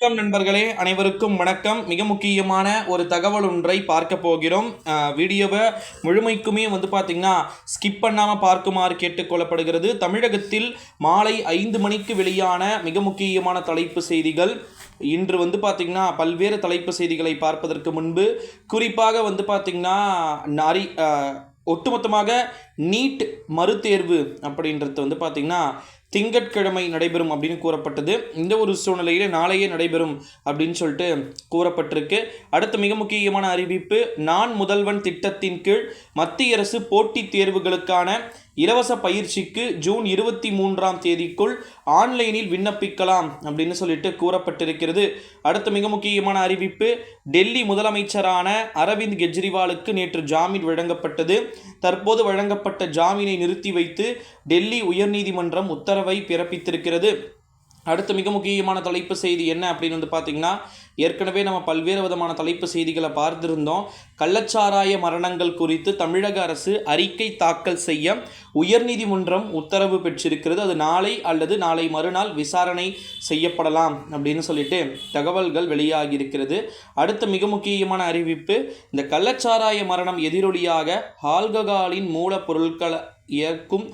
வணக்கம் நண்பர்களே, அனைவருக்கும் வணக்கம். மிக முக்கியமான ஒரு தகவல் ஒன்றை பார்க்க போகிறோம். வீடியோவை முழுமைக்குமே பார்த்தீங்கன்னா ஸ்கிப் பண்ணாமல் பார்க்குமாறு கேட்டுக்கொள்ளப்படுகிறது. தமிழகத்தில் மாலை 5 மணிக்கு வெளியான மிக முக்கியமான தலைப்பு செய்திகள். இன்று பார்த்தீங்கன்னா பல்வேறு தலைப்பு செய்திகளை பார்ப்பதற்கு முன்பு குறிப்பாக பார்த்தீங்கன்னா ஒட்டுமொத்தமாக நீட் மறுதேர்வு அப்படின்றது பார்த்தீங்கன்னா திங்கட்கிழமை நடைபெறும் அப்படின்னு கூறப்பட்டது. இந்த ஒரு சூழ்நிலையில் நாளையே நடைபெறும் அப்படின்னு சொல்லிட்டு கூறப்பட்டிருக்கு. அடுத்த மிக முக்கியமான அறிவிப்பு, நான் முதல்வன் திட்டத்தின் கீழ் மத்திய அரசு போட்டித் தேர்வுகளுக்கான இலவச பயிற்சிக்கு ஜூன் 23ஆம் தேதிக்குள் ஆன்லைனில் விண்ணப்பிக்கலாம் அப்படின்னு சொல்லிட்டு கூறப்பட்டிருக்கிறது. அடுத்த மிக முக்கியமான அறிவிப்பு, டெல்லி முதலமைச்சரான அரவிந்த் கெஜ்ரிவாலுக்கு நேற்று ஜாமீன் வழங்கப்பட்டது. தற்போது வழங்கப்பட்ட ஜாமீனை நிறுத்தி வைத்து டெல்லி உயர்நீதிமன்றம் உத்தரவை பிறப்பித்திருக்கிறது. அடுத்த மிக முக்கியமான தலைப்பு செய்தி என்ன அப்படின்னு பார்த்தீங்கன்னா, ஏற்கனவே நம்ம பல்வேறு விதமான தலைப்பு செய்திகளை பார்த்துருந்தோம். கள்ளச்சாராய மரணங்கள் குறித்து தமிழக அரசு அறிக்கை தாக்கல் செய்ய உயர்நீதிமன்றம் உத்தரவு பெற்றிருக்கிறது. அது நாளை அல்லது நாளை மறுநாள் விசாரணை செய்யப்படலாம் அப்படின்னு சொல்லிட்டு தகவல்கள் வெளியாகியிருக்கிறது. அடுத்த மிக முக்கியமான அறிவிப்பு, இந்த கள்ளச்சாராய மரணம் எதிரொலியாக ஆல்கஹாலின் மூலப்பொருட்களை இயக்கும்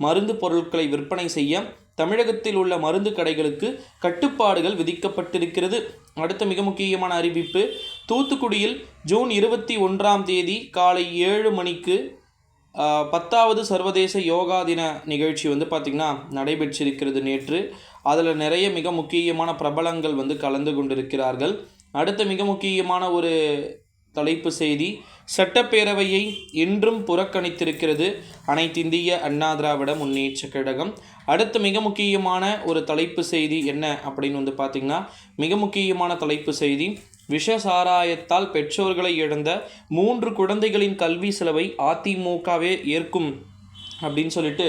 மருந்து பொருட்களை விற்பனை செய்ய தமிழகத்தில் உள்ள மருந்து கடைகளுக்கு கட்டுப்பாடுகள் விதிக்கப்பட்டிருக்கிறது. அடுத்த மிக முக்கியமான அறிவிப்பு, தூத்துக்குடியில் ஜூன் 21ஆம் தேதி காலை 7 மணிக்கு 10வது சர்வதேச யோகா தின நிகழ்ச்சி பார்த்திங்கன்னா நடைபெற்றிருக்கிறது நேற்று. அதில் நிறைய மிக முக்கியமான பிரபலங்கள் கலந்து கொண்டிருக்கிறார்கள். அடுத்த மிக முக்கியமான ஒரு தலைப்பு செய்தி, சட்டப்பேரவையை இன்றும் புறக்கணித்திருக்கிறது அனைத்திந்திய அண்ணா திராவிட முன்னேற்ற கழகம். அடுத்த மிக முக்கியமான ஒரு தலைப்பு செய்தி என்ன அப்படின்னு பார்த்திங்கன்னா, மிக முக்கியமான தலைப்பு செய்தி, விஷ சாராயத்தால் பெற்றோர்களை இழந்த 3 குழந்தைகளின் கல்வி செலவை அதிமுகவே ஏற்கும் அப்படின்னு சொல்லிட்டு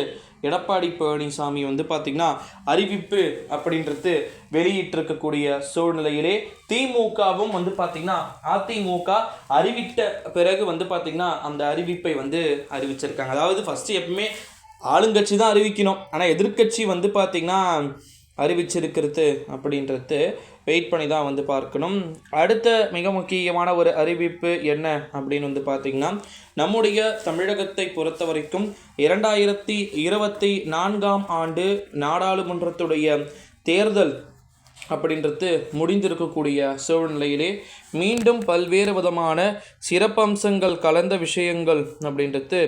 எடப்பாடி பழனிசாமி பார்த்திங்கன்னா அறிவிப்பு அப்படின்றது வெளியிட்டிருக்கக்கூடிய சூழ்நிலையிலே திமுகவும் பார்த்திங்கன்னா அதிமுக அறிவித்த பிறகு பார்த்திங்கன்னா அந்த அறிவிப்பை அறிவிச்சிருக்காங்க. அதாவது ஃபஸ்ட்டு எப்பவுமே ஆளுங்கட்சி தான் அறிவிக்கணும், ஆனால் எதிர்க்கட்சி பார்த்திங்கன்னா அறிவிச்சிருக்கிறது அப்படின்றது வெயிட் பண்ணி தான் பார்க்கணும். அடுத்த மிக முக்கியமான ஒரு அறிவிப்பு என்ன அப்படின்னு பார்த்திங்கன்னா, நம்முடைய தமிழகத்தை பொறுத்த வரைக்கும் 2024ஆம் ஆண்டு நாடாளுமன்றத்துடைய தேர்தல் அப்படின்றது முடிந்திருக்கக்கூடிய சூழ்நிலையிலே மீண்டும் பல்வேறு விதமான சிறப்பம்சங்கள் கலந்த விஷயங்கள் அப்படின்றது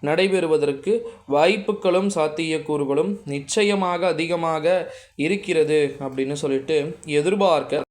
நடைபெறுவதற்கு வாய்ப்புகளும் சாத்தியக்கூறுகளும் நிச்சயமாக அதிகமாக இருக்கிறது அப்படின்னு சொல்லிட்டு எதிர்பார்க்க